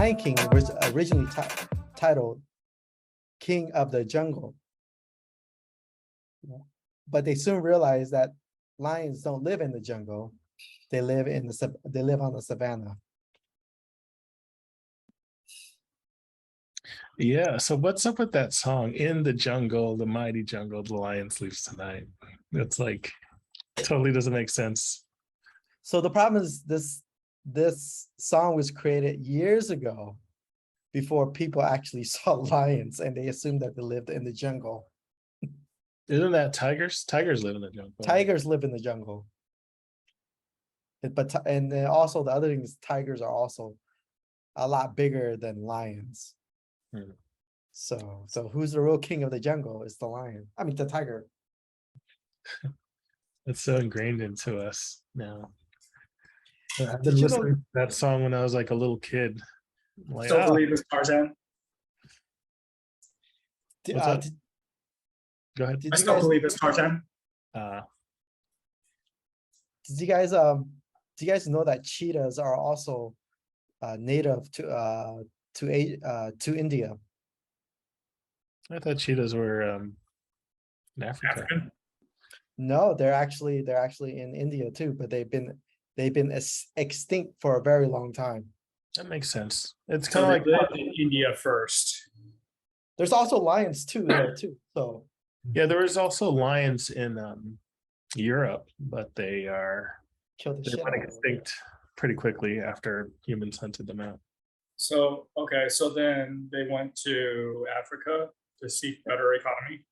Lion King was originally titled King of the Jungle. But they soon realized that lions don't live in the jungle. They live on the savannah. Yeah, so what's up with that song? In the jungle, the mighty jungle, the lion sleeps tonight. It's like totally doesn't make sense. So the problem is this song was created years ago before people actually saw lions and they assumed that they lived in the jungle. Isn't that tigers? Tigers live in the jungle. Tigers live in the jungle. But and then also the other thing is tigers are also a lot bigger than lions. So who's the real king of the jungle? It's the lion. I mean the tiger. It's so ingrained into us now. I've been listening to that song when I was like a little kid. Like, Still believe it's Tarzan. Go ahead. I still believe it's Tarzan. Did you guys know that cheetahs are also native to India? I thought cheetahs were in Africa. African? No, they're actually in India too, but they've been extinct for a very long time. That makes sense. It's So kind of they like lived in India first. There's also lions too there too. So yeah, there was also lions in Europe, but they killed the went shit out of them. extinct pretty quickly after humans hunted them out. So, okay, so then they went to Africa to seek better economy.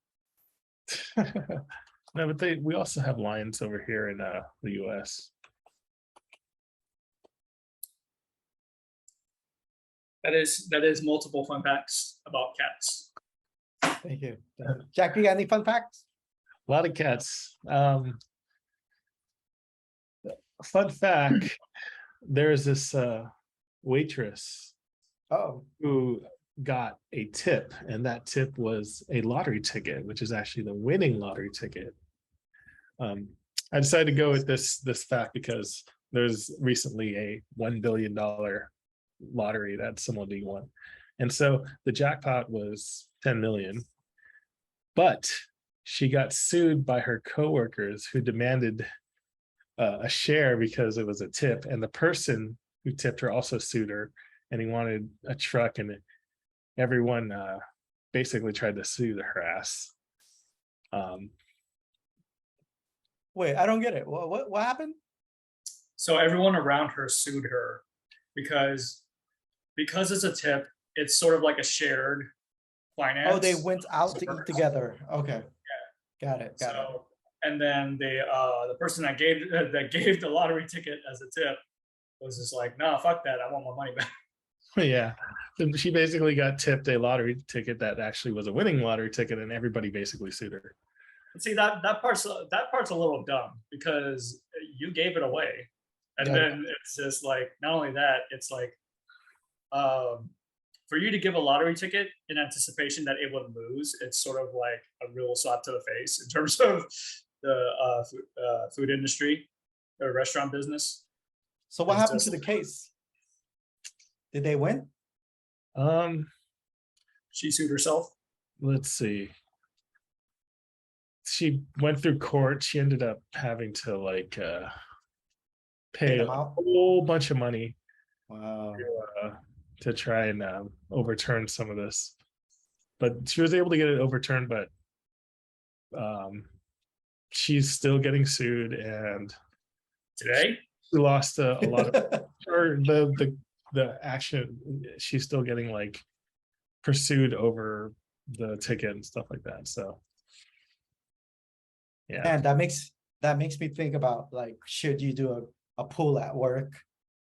No, but we also have lions over here in the US. That is multiple fun facts about cats. Thank you. Jack, you got any fun facts? A lot of cats. Fun fact, there's this waitress who got a tip, and that tip was a lottery ticket, which is actually the winning lottery ticket. I decided to go with this fact because there's recently a $1 billion lottery that someone won, and so the jackpot was 10 million, but she got sued by her coworkers who demanded a share because it was a tip, and the person who tipped her also sued her, and he wanted a truck, and everyone basically tried to sue her ass. Wait, I don't get it. What happened? So everyone around her sued her because it's a tip. It's sort of like a shared finance. Oh, they went out to eat together. Okay. Yeah. Got it. And then the person that gave the lottery ticket as a tip was just like, no, fuck that. I want my money back. Yeah, she basically got tipped a lottery ticket that actually was a winning lottery ticket, and everybody basically sued her. See, that part's a little dumb because you gave it away, and then it's just like, not only that, it's like for you to give a lottery ticket in anticipation that it would lose, it's sort of like a real slap to the face in terms of the food industry or restaurant business. So what happened to the case? Did they win? She sued herself. Let's see. She went through court. She ended up having to like pay a whole bunch of money. Wow. To try and overturn some of this, but she was able to get it overturned. But she's still getting sued, and today she lost a lot of or the action. She's still getting like pursued over the ticket and stuff like that. So yeah, and that makes me think about, like, should you do a pool at work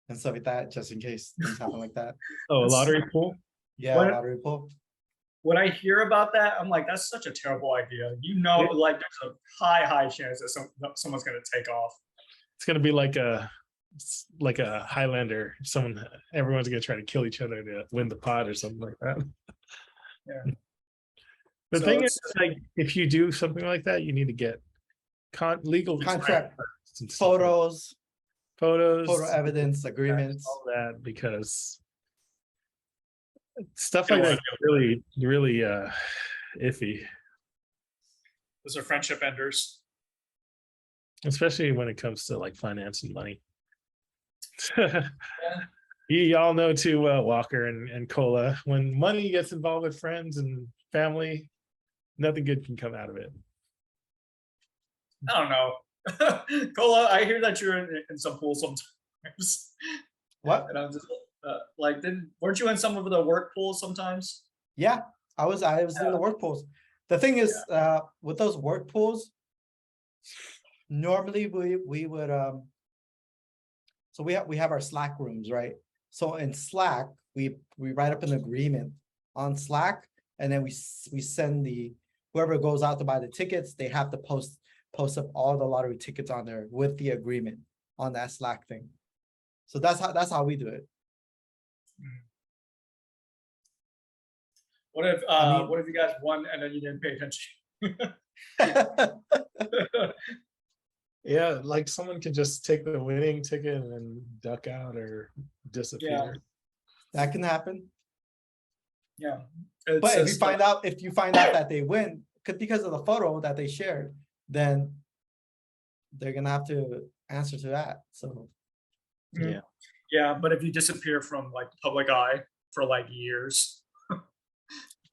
and stuff like that, just in case things happen like that. Oh, a lottery pool? Yeah, lottery pool. When I hear about that, I'm like, that's such a terrible idea. Like there's a high chance that someone's going to take off. It's going to be like a Highlander. Everyone's going to try to kill each other to win the pot or something like that. Yeah. The thing is, like, if you do something like that, you need to get legal contract, photo evidence, agreements, all that, because Stuff Don't like wanna that really, really iffy, Those are friendship enders. especially when it comes to like finance and money. Yeah. You all know too well, Walker and Cola. When money gets involved with friends and family, nothing good can come out of it. I don't know. Cola, I hear that you're in some pools sometimes. What? And I'm just like, weren't you in some of the work pools sometimes? Yeah, I was in the work pools. The thing is, with those work pools, normally we would so we have our Slack rooms, right? So in Slack, we write up an agreement on Slack, and then we send whoever goes out to buy the tickets, they have to post up all the lottery tickets on there with the agreement on that Slack thing. So that's how we do it. What if I mean- what if you guys won and then you didn't pay attention? Yeah, like someone could just take the winning ticket and then duck out or disappear. That can happen. Yeah. But if you find out that they win because of the photo that they shared, then they're gonna have to answer to that. So Yeah. Yeah, but if you disappear from like the public eye for like years,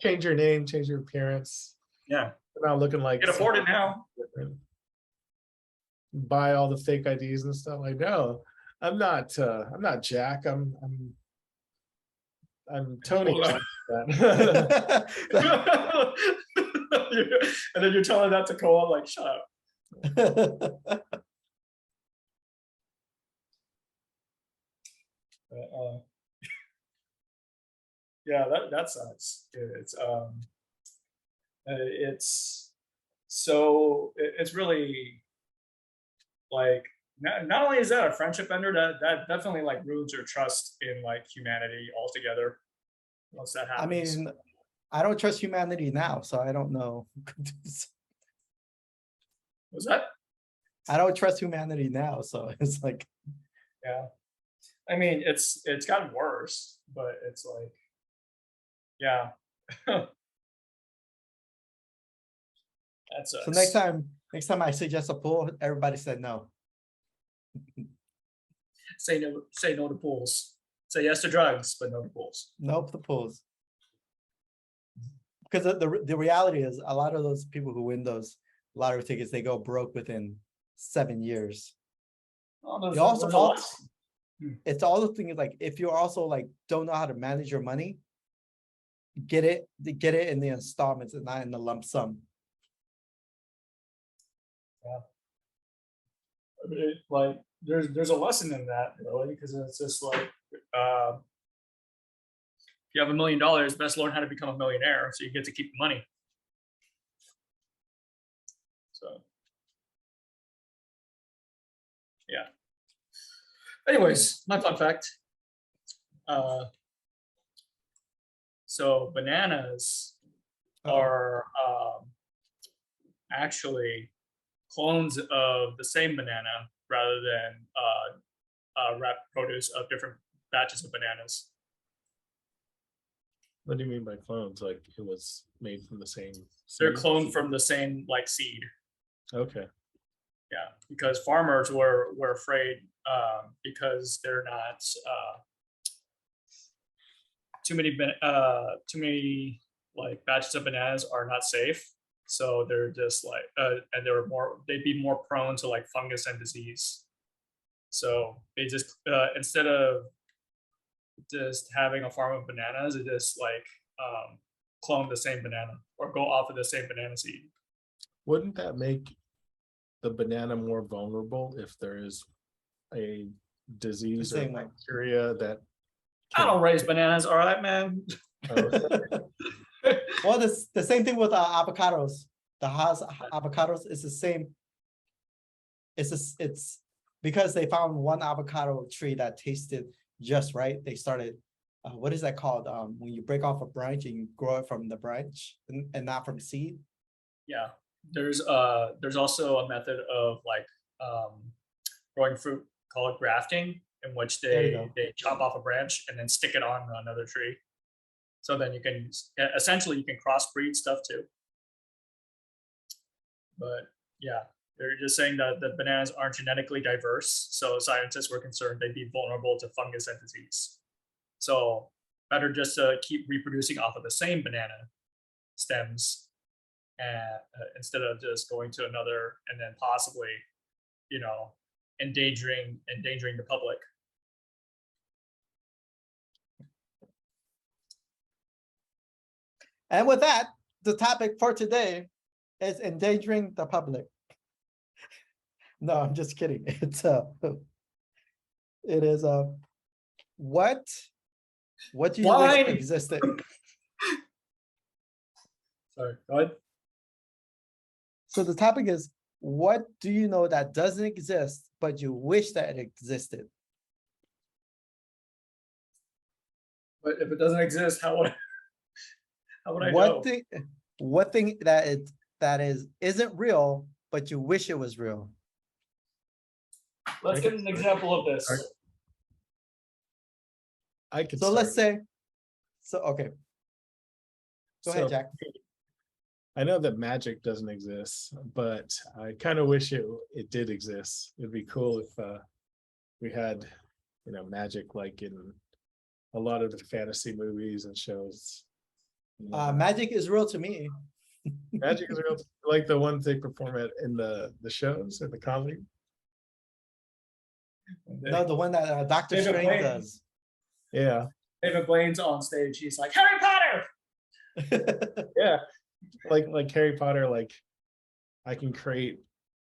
Change your name, change your appearance. yeah, You're not looking like you can afford it now. different. Buy all the fake IDs and stuff. Like, no, I'm not Jack. I'm Tony. Hold on. That. And then you're telling that to Cola, like, shut up. Yeah, that sucks. It's really like not only is that a friendship ender, that definitely like ruins your trust in like humanity altogether. Once that I happens. mean, I don't trust humanity now, so I don't know. Was that? I don't trust humanity now, so it's like, Yeah. I mean, it's gotten worse, but it's like, yeah. That's so next time I suggest a pool, everybody said no. say no to pools. Say yes to drugs, but no to pools. Nope, the pools. Because the reality is, a lot of those people who win those lottery tickets, they go broke within 7 years. Oh, They also there's a lot. it's all the things like if you also like don't know how to manage your money, get it in the installments and not in the lump sum. Yeah. I mean, like there's a lesson in that, really, because it's just like if you have $1 million, best learn how to become a millionaire so you get to keep the money. So yeah. Anyways, my fun fact. So bananas are actually clones of the same banana rather than wrapped produce of different batches of bananas. What do you mean by clones? Like it was made from the same They're seed? cloned from the same like seed. Okay. Yeah, because farmers were afraid because they're not too many like batches of bananas are not safe. So they're just like and they'd be more prone to like fungus and disease. So they just instead of just having a farm of bananas, they just like clone the same banana or go off of the same banana seed. Wouldn't that make the banana more vulnerable if there is a disease or Same way. bacteria that I don't raise bananas, all right, man. Well, the same thing with avocados. The Haas avocados is the same. It's because they found one avocado tree that tasted just right. They started, what is that called? When you break off a branch and you grow it from the branch and not from seed. Yeah, there's also a method of like growing fruit called grafting, in which they chop off a branch and then stick it on another tree. So then you can essentially you can crossbreed stuff too. But yeah, they're just saying that the bananas aren't genetically diverse, so scientists were concerned they'd be vulnerable to fungus and disease. So better just to keep reproducing off of the same banana stems, and instead of just going to another and then possibly, you know, endangering the public. And with that, the topic for today is endangering the public. No, I'm just kidding. It's it is what do you Why? wish existed? Sorry, go ahead. So the topic is, what do you know that doesn't exist, but you wish that it existed? But if it doesn't exist, how would I know? What thing that isn't real, but you wish it was real? Let's get an example of this. I could So start. let's say, okay. Go ahead, So, Jack. I know that magic doesn't exist, but I kind of wish it did exist. It'd be cool if we had, you know, magic like in a lot of the fantasy movies and shows. You know, Magic is real to me. magic is real, like the ones they perform at in the shows or the comedy. No, the one that Dr. David Strange Blaine. does. Yeah, David Blaine's on stage. He's like, Harry Potter. yeah, like Harry Potter. Like I can create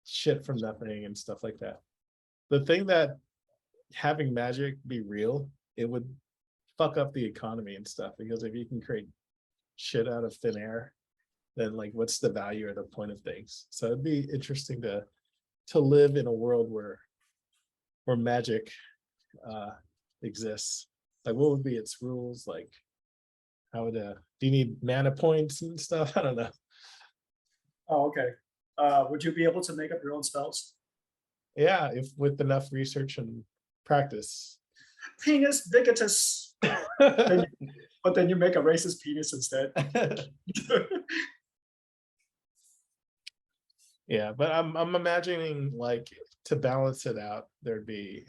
shit from nothing and stuff like that. The thing that having magic be real, it would fuck up the economy and stuff, because if you can create shit out of thin air, then like what's the value or the point of things? So it'd be interesting to live in a world where magic exists. Like what would be its rules? Like how would do you need mana points and stuff? I don't know. Oh, okay. Would you be able to make up your own spells? Yeah, if with enough research and practice. Penis bigotus. But then you make a racist penis instead. Yeah, but I'm imagining like to balance it out, there'd be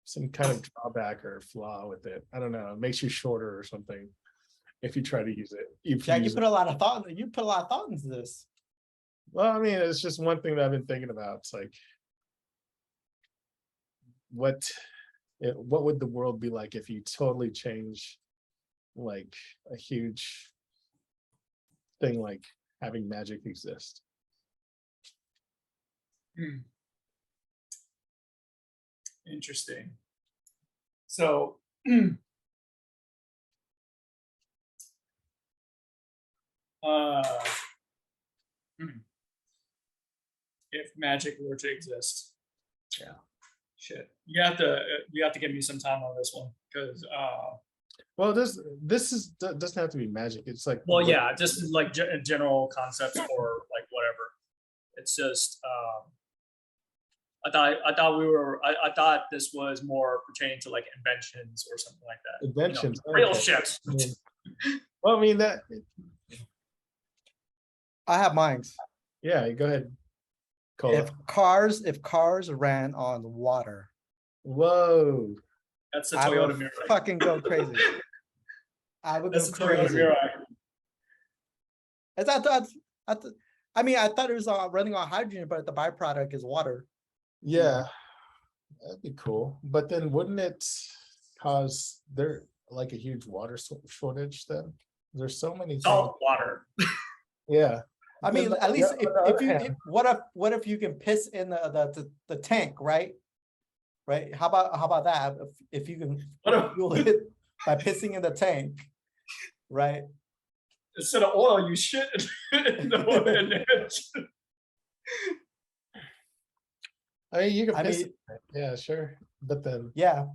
some kind of drawback or flaw with it. I don't know. It makes you shorter or something if you try to use it. Jack, you put a lot of thought. You put a lot of thought into this. Well, I mean, it's just one thing that I've been thinking about. It's like, what would the world be like if you totally change like a huge thing like having magic exist? Interesting. So if magic were to exist, yeah, shit, you have to give me some time on this one, because well, this doesn't have to be magic. It's like, well, yeah, just like general concepts or like whatever. It's just I thought this was more pertaining to like inventions or something like that. Inventions, you know, real okay. shit. Well, I mean that. I have mines. Yeah, go ahead. Cola. If cars ran on water, whoa, That's the I Toyota would Mirai. fucking go crazy. I would That's go the Toyota crazy. Mirai. I mean, I thought it was running on hydrogen, but the byproduct is water. yeah, that'd be cool. But then wouldn't it cause there like a huge water shortage then? There's so many things. Salt water. Yeah. I mean, But at least on the other if hand- what if you can piss in the tank, right? Right? How about that? If you can What if- fuel it by pissing in the tank, right? Instead of oil, you shit in the oil. I mean, you can I piss mean- in it. Yeah, sure. But then, Yeah,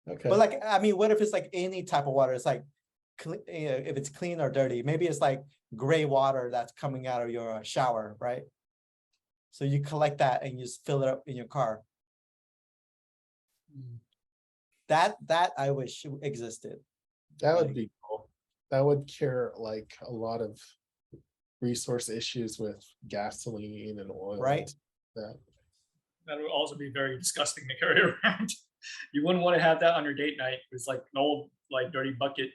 okay. but like, I mean, what if it's like any type of water? It's like, if it's clean or dirty, maybe it's like gray water that's coming out of your shower, right? So you collect that and you just fill it up in your car. That I wish existed. That would Like- be cool. That would cure like a lot of resource issues with gasoline and oil. Right. That. That would also be very disgusting to carry around. You wouldn't want to have that on your date night. It's like an old, like dirty bucket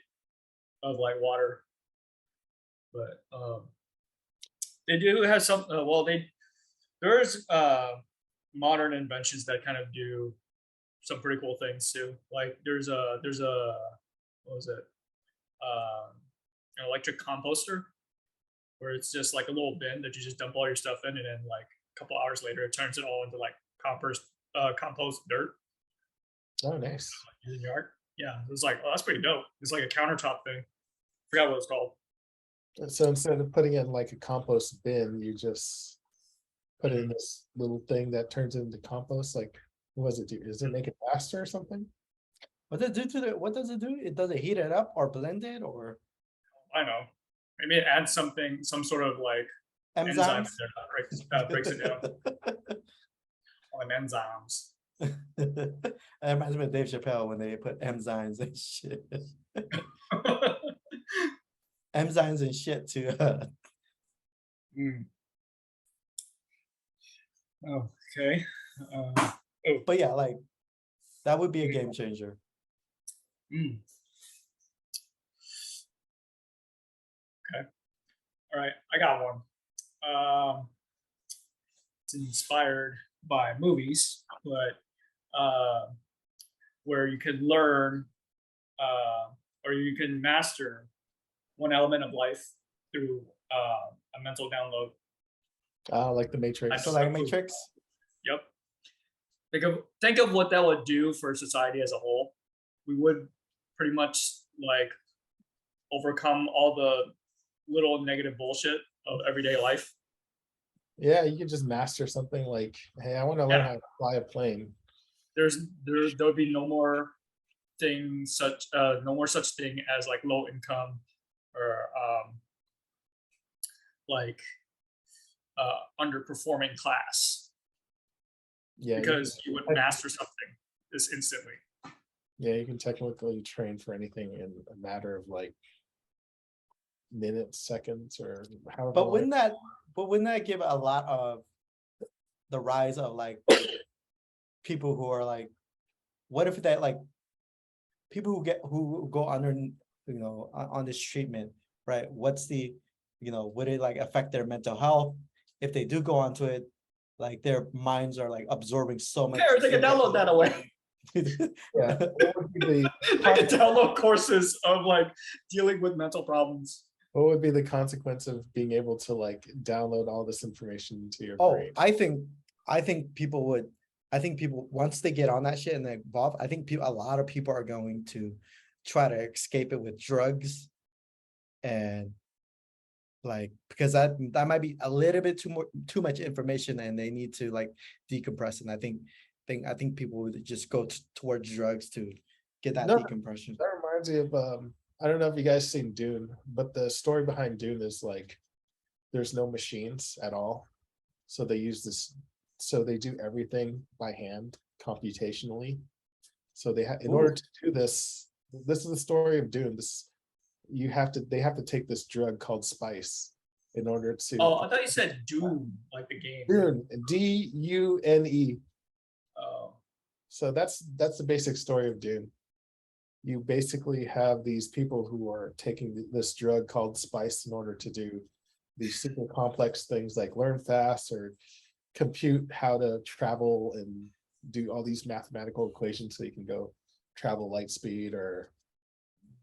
of like water. But they do have some. Well, there's modern inventions that kind of do some pretty cool things too. Like there's a what was it? An electric composter where it's just like a little bin that you just dump all your stuff in, and then like a couple hours later, it turns it all into like compost dirt Oh, nice. in the yard. Yeah, it was like, oh, that's pretty dope. It's like a countertop thing. Forgot what it's called. So instead of putting it in like a compost bin, you just put it in this little thing that turns into compost. Like, what does it do? Does it make it faster or something? What does it do to the? What does it do? It does it heat it up or blend it or I know. Maybe it adds something, some sort of like enzyme in enzymes? there that breaks it down. On enzymes. It reminds me of Dave Chappelle when they put enzymes and shit. Enzymes and shit to Mm. Okay. but yeah, like that would be a game changer. Mm. Okay. All right, I got one. It's inspired by movies, but where you can learn or you can master one element of life through a mental download. Like the Matrix. So like Matrix. Yep. Think of what that would do for society as a whole. We would pretty much like overcome all the little negative bullshit of everyday life. Yeah, you could just master something like, hey, I want to learn how to fly a plane. There would be no more such thing as like low income or like underperforming class. Yeah, because you would master something this instantly. Yeah, you can technically train for anything in a matter of like minutes, seconds, or however. But wouldn't that give a lot of the rise of like people who are like, what if that like people who go under, on this treatment, right? What's the, would it like affect their mental health if they do go onto it? Like their minds are like absorbing so much. They can download that away. Yeah, they can download courses of like dealing with mental problems. What would be the consequence of being able to like download all this information into your brain? I think people once they get on that shit and they evolve, I think a lot of people are going to try to escape it with drugs, and like because that might be a little bit too much information, and they need to like decompress. And I think people would just go towards drugs to get that decompression. That reminds me of I don't know if you guys seen Dune, but the story behind Dune is like there's no machines at all, so they use this. So they do everything by hand, computationally. So they in order to do this, this is the story of Dune. They have to take this drug called spice in order to. Oh, I thought you said Dune, like the game. Dune, D-U-N-E. Oh. So that's the basic story of Dune. You basically have these people who are taking this drug called spice in order to do these super complex things like learn fast or compute how to travel and do all these mathematical equations so you can go travel light speed or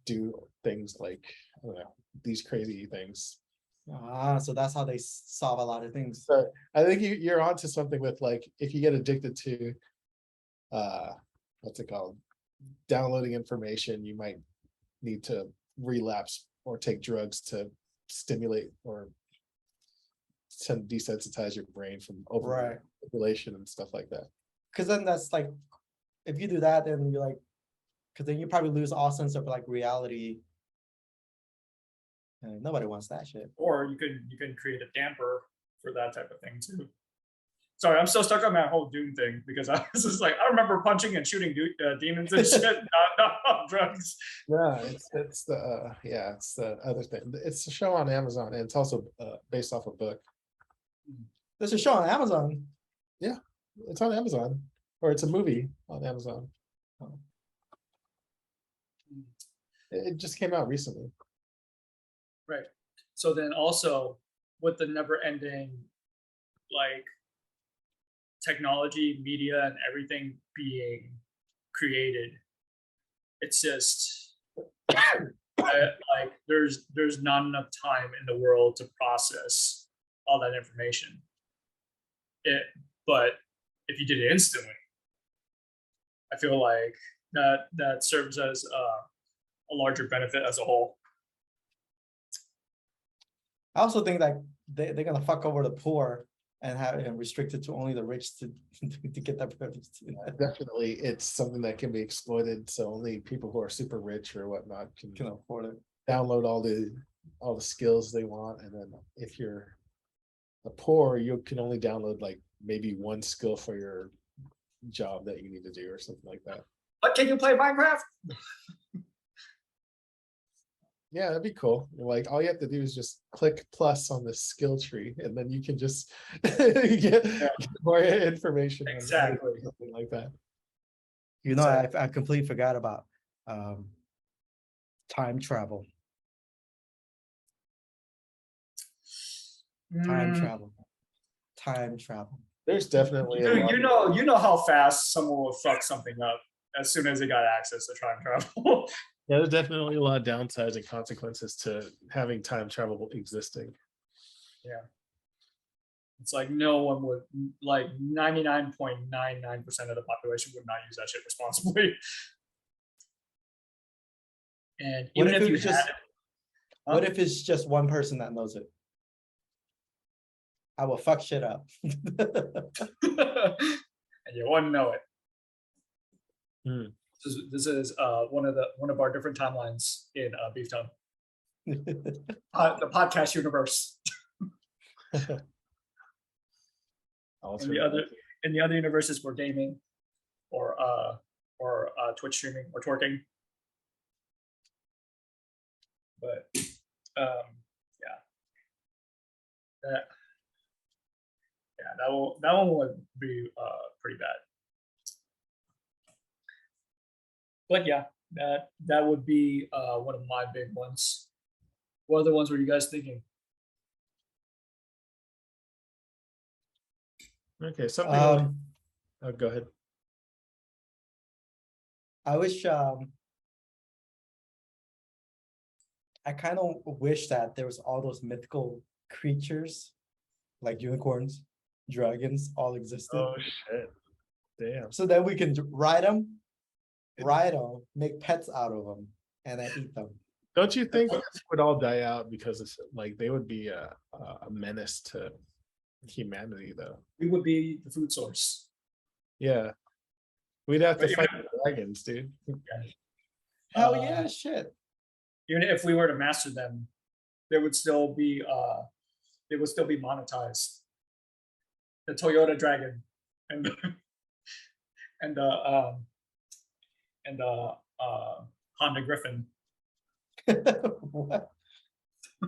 do things like, I don't know, these crazy things. So that's how they solve a lot of things. So I think you're onto something with like, if you get addicted to what's it called, downloading information, you might need to relapse or take drugs to stimulate or to desensitize your brain from overstimulation and stuff like that. Because then that's like, if you do that, then you're like, because then you probably lose all sense of like reality. And nobody wants that shit. Or you can create a damper for that type of thing too. Sorry, I'm still stuck on that whole Doom thing because I was just like, I remember punching and shooting demons and shit, not drugs. Yeah, it's the it's the other thing. It's a show on Amazon, and it's also based off a book. There's a show on Amazon. It's on Amazon, or it's a movie on Amazon. It just came out recently. Right. So then also with the never-ending like technology, media, and everything being created, it's just like there's not enough time in the world to process all that information. But if you did it instantly, I feel like that serves as a larger benefit as a whole. I also think that they're gonna fuck over the poor and have it restricted to only the rich to get that privilege. Definitely, it's something that can be exploited. So only people who are super rich or whatnot Can afford it. download all the skills they want, and then if you're a poor, you can only download like maybe one skill for your job that you need to do or something like that. But can you play Minecraft? Yeah, that'd be cool. Like all you have to do is just click plus on the skill tree, and then you can just get more information. Exactly. Something like that. You know, I completely forgot about time travel. Time travel. There's definitely You know how fast someone will fuck something up as soon as they got access to time travel. Yeah, there's definitely a lot of downsides and consequences to having time travel existing. Yeah. It's like no one would, like 99.99% of the population would not use that shit responsibly. And even if you had, what if it's just one person that knows it? I will fuck shit up. and you wouldn't know it. This is one of our different timelines in Beef Tongue. The podcast universe. In the other universes, we're gaming, or Twitch streaming, or twerking. But that one would be pretty bad. But yeah, that would be one of my big ones. What other ones were you guys thinking? Okay, something. Go ahead. I wish. I kind of wish that there was all those mythical creatures, like unicorns, dragons, all existed. Oh shit! Damn. So that we can ride them, make pets out of them, and then eat them. Don't you think they would all die out because it's like they would be a menace to humanity, though? We would be the food source. Yeah, we'd have to fight dragons, dude. Hell yeah, shit. Even if we were to master them, they would still be monetized. The Toyota Dragon and the Honda Griffin. What? I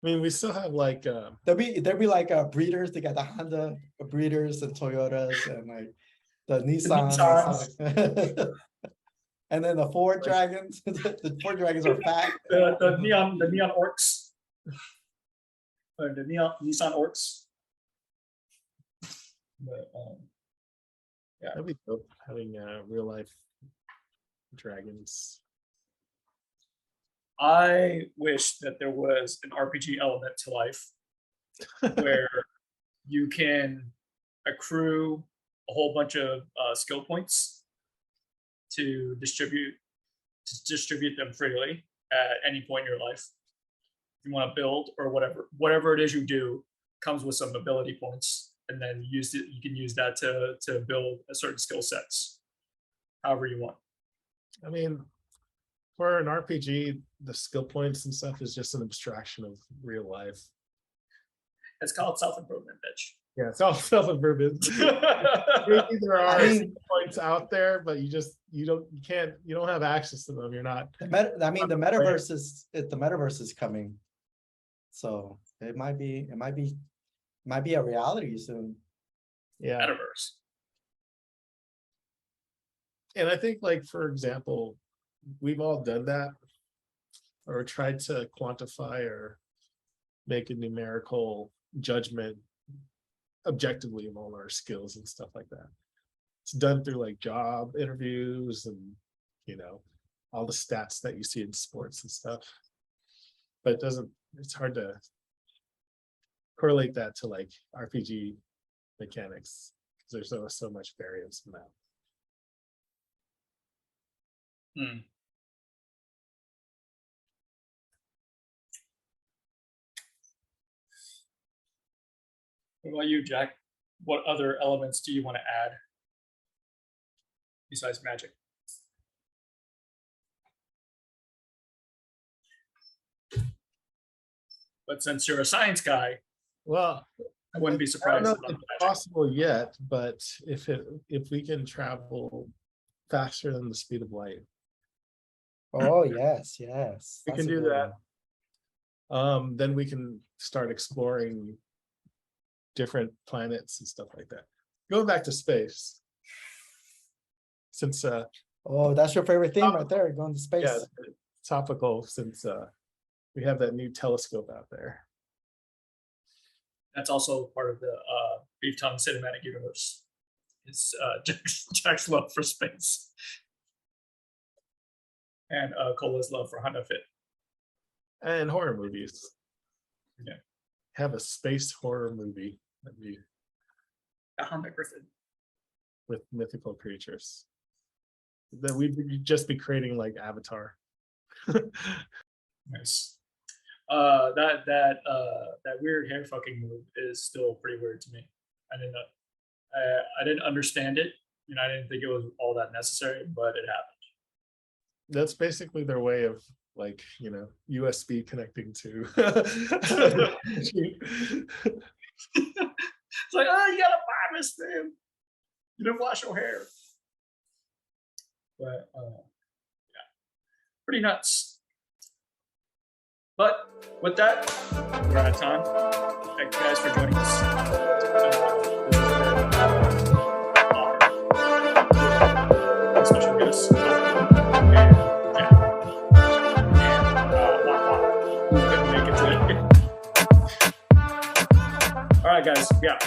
mean, we still have like there'll be like breeders. They got the Honda breeders and Toyotas and like the Nissan. And then the Ford Dragons. The Ford Dragons are fat. The neon orcs. Or the Nissan orcs. But yeah, that'd be dope having real life dragons. I wish that there was an RPG element to life where you can accrue a whole bunch of skill points to distribute them freely at any point in your life. If you want to build or whatever it is you do comes with some ability points, and then you can use that to build a certain skill sets however you want. I mean, for an RPG, the skill points and stuff is just an abstraction of real life. It's called self-improvement, bitch. Yeah, it's all self-improvement. Maybe there are I mean- points out there, but you don't have access to them. You're not. The the metaverse is coming. So it might be a reality soon. Yeah. Metaverse. And I think, like, for example, we've all done that or tried to quantify or make a numerical judgment objectively of all our skills and stuff like that. It's done through like job interviews and, you know, all the stats that you see in sports and stuff. But it's hard to correlate that to like RPG mechanics because there's so much variance in that. Hmm. What about you, Jack? What other elements do you want to add besides magic? But since you're a science guy, Well, I wouldn't be I don't surprised know about if it's magic. possible yet, but if we can travel faster than the speed of light, Oh, yes, yes. we that's can a do good that. one. Then we can start exploring different planets and stuff like that. Going back to space, since Oh, that's your favorite thing right there, going to space. yeah, topical, since we have that new telescope out there. That's also part of the Beef Tongue cinematic universe. It's Jack's love for space. And Cola's love for Honda Fit. And horror movies. Yeah. Have a space horror movie that'd be Honda Griffin. with mythical creatures. That we'd just be creating like Avatar. Nice. That weird hair fucking move is still pretty weird to me. I didn't understand it, and I didn't think it was all that necessary, but it happened. That's basically their way of like, you know, USB connecting to. It's like, oh, you gotta buy this thing. You didn't wash your hair. But yeah, pretty nuts. But with that, we're out of time. Thank you guys for joining us. This has been special guests. And Jack. And Wah Wah, who couldn't make it today. All right, guys. Yeah.